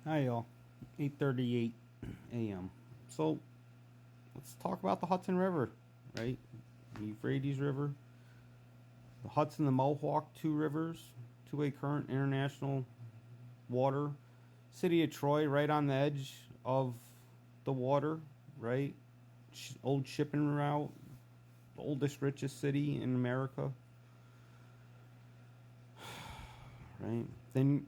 Hi y'all. 8:38 a.m. So let's talk about the Hudson River, right? The Euphrates River, the Hudson, the Mohawk, two rivers, two-way current, international water. City of Troy, right on the edge of the water, right? Old shipping route, the oldest, richest city in America, right? Then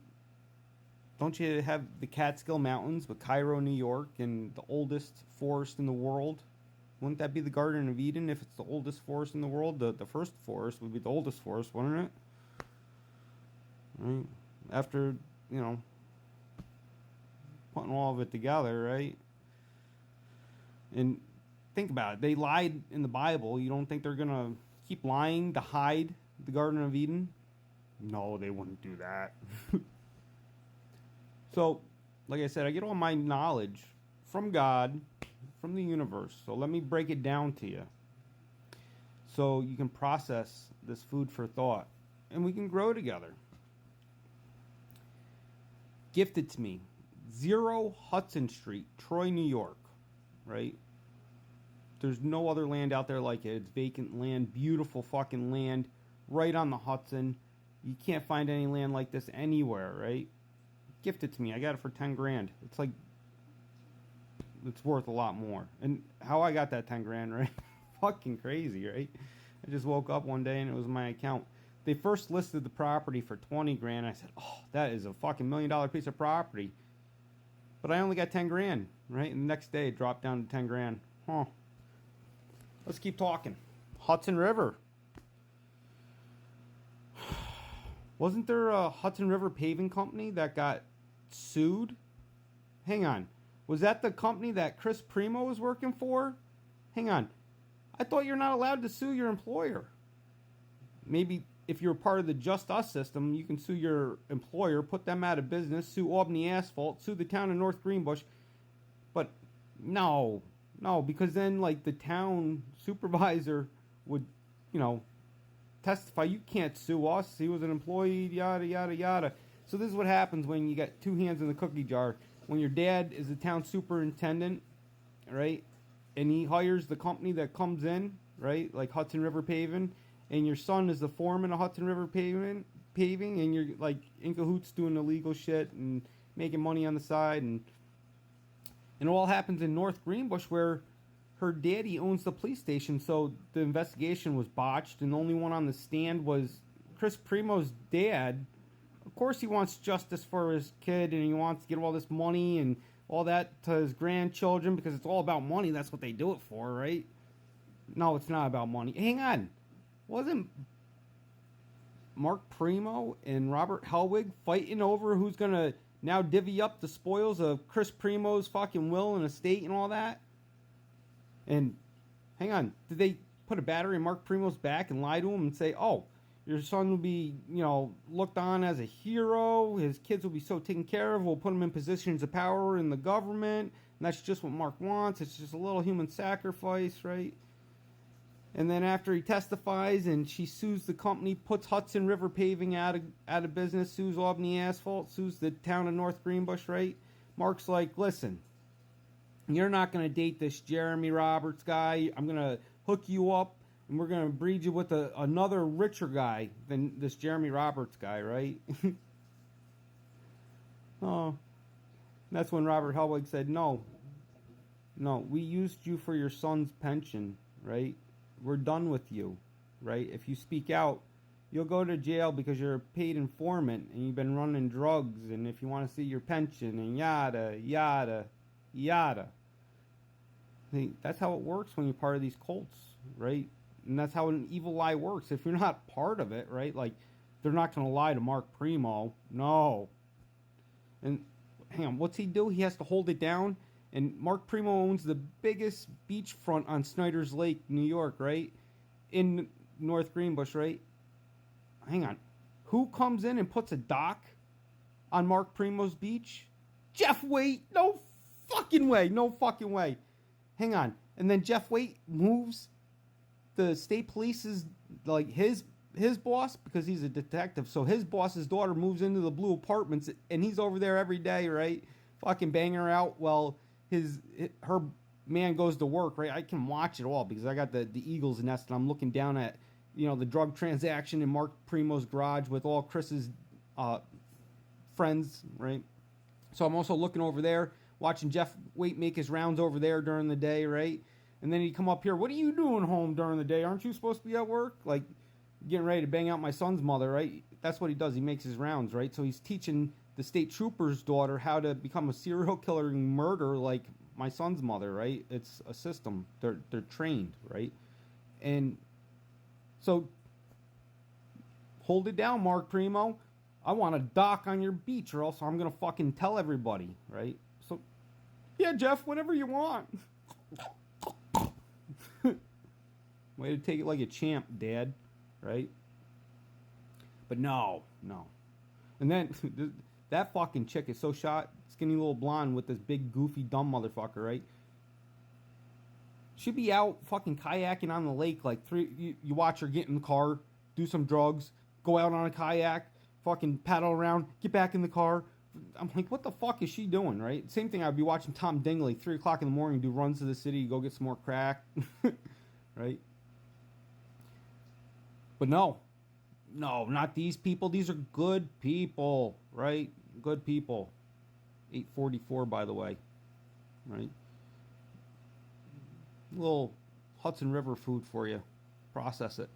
don't you have the Catskill Mountains with Cairo, New York, and the oldest forest in the world? Wouldn't that be the Garden of Eden if it's the oldest forest in the world? The first forest would be the oldest forest, wouldn't it? Right? After, you know, putting all of it together, right? And think about it. They lied in the Bible. You don't think they're going to keep lying to hide the Garden of Eden? No, they wouldn't do that. So, like I said, I get all my knowledge from God, from the universe. So let me break it down to you so you can process this food for thought and we can grow together. Gifted to me, 0 Hudson Street, Troy, New York, right? There's no other land out there like it. It's vacant land, beautiful fucking land, right on the Hudson. You can't find any land like this anywhere, right? Gifted to me. I got it for 10 grand. It's like, it's worth a lot more. And how I got that 10 grand, right? Fucking crazy, right? I just woke up one day and it was my account. They first listed the property for 20 grand. I said, oh, that is a fucking $1 million piece of property. But I only got 10 grand, right? And the next day it dropped down to 10 grand. Huh. Let's keep talking. Hudson River. Wasn't there a Hudson River Paving Company that got sued? Hang on. Was that the company that Chris Primo was working for? Hang on. I thought you're not allowed to sue your employer. Maybe if you're part of the Just Us system, you can sue your employer, put them out of business, sue Albany Asphalt, sue the town of North Greenbush. But no, because then like the town supervisor would, you know, testify. You can't sue us. He was an employee. Yada yada yada. So this is what happens when you got two hands in the cookie jar. When your dad is the town superintendent, right, and he hires the company that comes in, right, like Hudson River Paving, and your son is the foreman of Hudson River Paving, and you're like in cahoots doing illegal shit and making money on the side, and it all happens in North Greenbush where her daddy owns the police station, so the investigation was botched, and the only one on the stand was Chris Primo's dad. Of course, he wants justice for his kid, and he wants to get all this money and all that to his grandchildren because it's all about money. That's what they do it for, right? No, it's not about money. Hang on. Wasn't Mark Primo and Robert Helwig fighting over who's going to now divvy up the spoils of Chris Primo's fucking will and estate and all that? And hang on, did they put a battery in Mark Primo's back and lie to him and say, oh, your son will be, looked on as a hero. His kids will be so taken care of. We'll put him in positions of power in the government. And that's just what Mark wants. It's just a little human sacrifice, right? And then after he testifies and she sues the company, puts Hudson River Paving out of business, sues Albany Asphalt, sues the town of North Greenbush, right? Mark's like, listen, you're not going to date this Jeremy Roberts guy. I'm going to hook you up and we're going to breed you with another richer guy than this Jeremy Roberts guy, right? Oh, that's when Robert Helwig said, no, we used you for your son's pension, right? We're done with you, right? If you speak out, you'll go to jail because you're a paid informant and you've been running drugs, and if you want to see your pension and yada, yada, yada. See, that's how it works when you're part of these cults, right? And that's how an evil lie works. If you're not part of it, right? Like, they're not going to lie to Mark Primo. No. And hang on, what's he do? He has to hold it down. And Mark Primo owns the biggest beachfront on Snyder's Lake, New York, right? In North Greenbush, right? Hang on. Who comes in and puts a dock on Mark Primo's beach? Jeff Waite. No fucking way. No fucking way. Hang on. And then Jeff Waite moves the state police's, like, his boss, because he's a detective, so his boss's daughter moves into the blue apartments and he's over there every day, right? fucking banging her out while her man goes to work, right? I can watch it all because I got the Eagles Nest and I'm looking down at, the drug transaction in Mark Primo's garage with all Chris's friends, right? So I'm also looking over there, watching Jeff Waite make his rounds over there during the day, right? And then he'd come up here, what are you doing home during the day? Aren't you supposed to be at work? Like, getting ready to bang out my son's mother, right? That's what he does. He makes his rounds, right? So he's teaching the state trooper's daughter how to become a serial killer and murder like my son's mother, right? It's a system. They're trained, right? And so hold it down, Mark Primo. I want a dock on your beach or else I'm going to fucking tell everybody, right? So, yeah, Jeff, whatever you want. Way to take it like a champ, Dad, right? But no. And then that fucking chick is so shot, skinny little blonde with this big goofy dumb motherfucker, right? She'd be out fucking kayaking on the lake like you watch her get in the car, do some drugs, go out on a kayak, fucking paddle around, get back in the car. I'm like, what the fuck is she doing, right? Same thing, I'd be watching Tom Dingley 3 o'clock in the morning do runs to the city, go get some more crack, right? But no, not these people. These are good people, right? Good people. 8:44, by the way, right? A little Hudson River food for you. Process it.